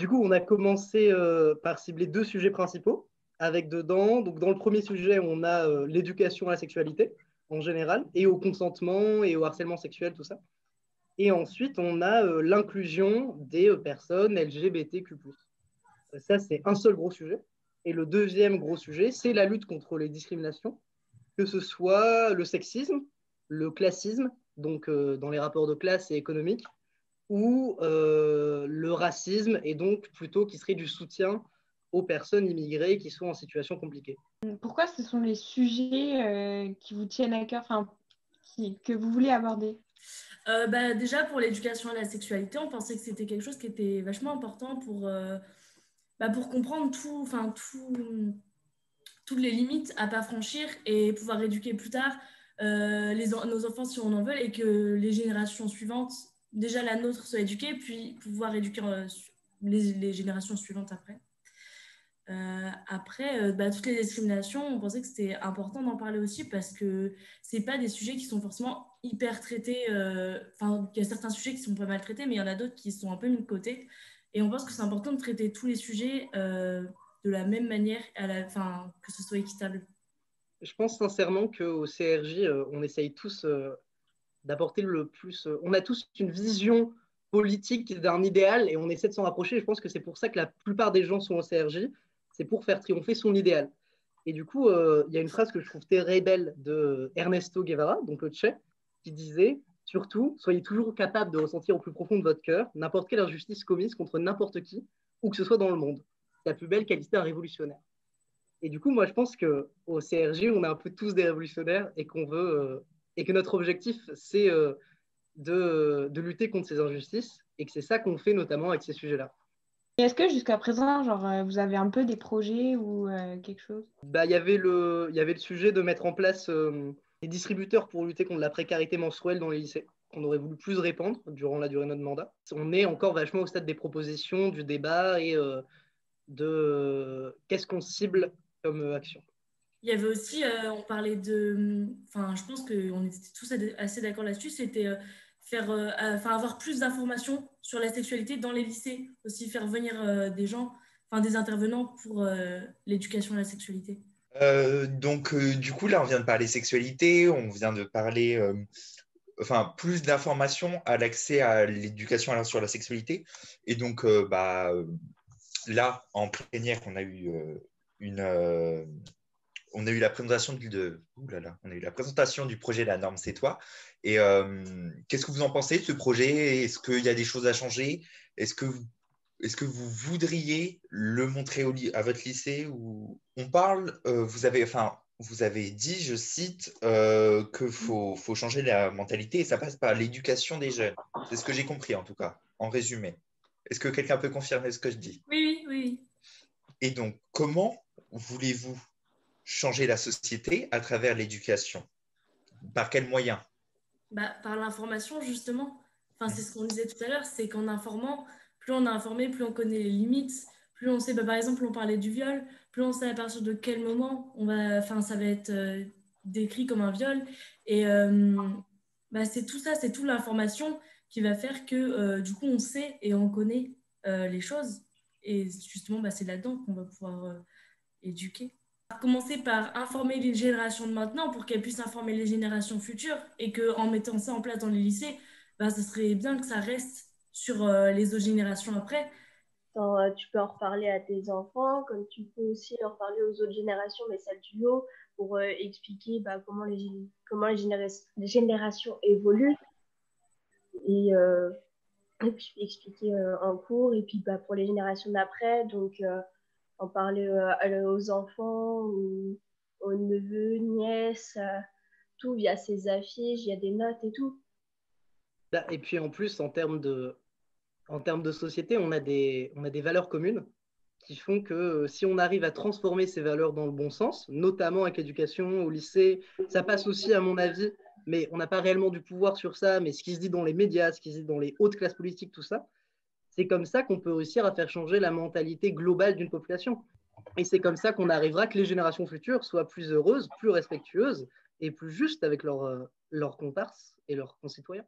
Du coup, on a commencé par cibler deux sujets principaux, avec dedans, donc dans le premier sujet, on a l'éducation à la sexualité en général, et au consentement et au harcèlement sexuel, tout ça. Et ensuite, on a l'inclusion des personnes LGBTQ+. Ça, c'est un seul gros sujet. Et le deuxième gros sujet, c'est la lutte contre les discriminations, que ce soit le sexisme, le classisme, donc dans les rapports de classe et économiques, ou le racisme, et donc plutôt qui serait du soutien aux personnes immigrées qui sont en situation compliquée. Pourquoi ce sont les sujets qui vous tiennent à cœur, enfin, que vous voulez aborder? Déjà, pour l'éducation à la sexualité, on pensait que c'était quelque chose qui était vachement important pour comprendre toutes les limites à pas franchir et pouvoir éduquer plus tard nos enfants si on en veut, et que les générations suivantes, déjà la nôtre, soit éduquée, puis pouvoir éduquer les générations suivantes après. Toutes les discriminations, on pensait que c'était important d'en parler aussi, parce que c'est pas des sujets qui sont forcément hyper traités. Il y a certains sujets qui sont pas mal traités, mais il y en a d'autres qui sont un peu mis de côté. Et on pense que c'est important de traiter tous les sujets de la même manière, que ce soit équitable. Je pense sincèrement qu'au CRJ, on essaye tous d'apporter le plus. On a tous une vision politique d'un idéal et on essaie de s'en rapprocher. Je pense que c'est pour ça que la plupart des gens sont au CRJ, c'est pour faire triompher son idéal. Et du coup, il y a une phrase que je trouve très belle de Ernesto Guevara, donc le Che, qui disait « Surtout, soyez toujours capable de ressentir au plus profond de votre cœur n'importe quelle injustice commise contre n'importe qui, où que ce soit dans le monde. C'est la plus belle qualité d'un révolutionnaire. » Et du coup, moi, je pense qu'au CRJ, on est un peu tous des révolutionnaires et qu'on veut, et que notre objectif, c'est de lutter contre ces injustices et que c'est ça qu'on fait notamment avec ces sujets-là. Et est-ce que jusqu'à présent, vous avez un peu des projets ou quelque chose? Il y avait le sujet de mettre en place des distributeurs pour lutter contre la précarité menstruelle dans les lycées, qu'on aurait voulu plus répandre durant la durée de notre mandat. On est encore vachement au stade des propositions, du débat et de qu'est-ce qu'on cible comme action. Il y avait aussi, on parlait je pense qu'on était tous assez d'accord là-dessus, c'était avoir plus d'informations sur la sexualité dans les lycées, aussi faire venir des gens, des intervenants pour l'éducation à la sexualité. Du coup, là, on vient de parler sexualité, on vient de parler plus d'informations à l'accès à l'éducation sur la sexualité. Et donc, là, en plénière, on a eu on a eu la présentation on a eu la présentation du projet La Norme C'est Toi. Et qu'est-ce que vous en pensez de ce projet? Est-ce qu'il y a des choses à changer? Est-ce que vous voudriez le montrer à votre lycée? Où on parle, vous avez dit, je cite, qu'il faut changer la mentalité et ça passe par l'éducation des jeunes. C'est ce que j'ai compris en tout cas, en résumé. Est-ce que quelqu'un peut confirmer ce que je dis? Oui. Et donc, comment voulez-vous changer la société à travers l'éducation? Par quels moyens? Par l'information, justement. C'est ce qu'on disait tout à l'heure, c'est qu'en informant, plus on a informé, plus on connaît les limites, plus on sait, par exemple, on parlait du viol, plus on sait à partir de quel moment ça va être décrit comme un viol. Et c'est tout ça, c'est toute l'information qui va faire que du coup, on sait et on connaît les choses. Et justement, c'est là-dedans qu'on va pouvoir éduquer. Commencer par informer les générations de maintenant pour qu'elles puissent informer les générations futures, et qu'en mettant ça en place dans les lycées, ce serait bien que ça reste sur les autres générations après. Tu peux en reparler à tes enfants, comme tu peux aussi en reparler aux autres générations, mais celles du haut, pour expliquer comment les générations évoluent, et puis expliquer en cours, et puis pour les générations d'après, donc en parler aux enfants, aux neveux, nièces, tout via ces affiches, il y a des notes et tout. Et puis en plus, en termes de société, on a des valeurs communes qui font que si on arrive à transformer ces valeurs dans le bon sens, notamment avec l'éducation au lycée, ça passe aussi à mon avis, mais on n'a pas réellement du pouvoir sur ça, mais ce qui se dit dans les médias, ce qui se dit dans les hautes classes politiques, tout ça, c'est comme ça qu'on peut réussir à faire changer la mentalité globale d'une population. Et c'est comme ça qu'on arrivera que les générations futures soient plus heureuses, plus respectueuses et plus justes avec leurs comparses et leurs concitoyens.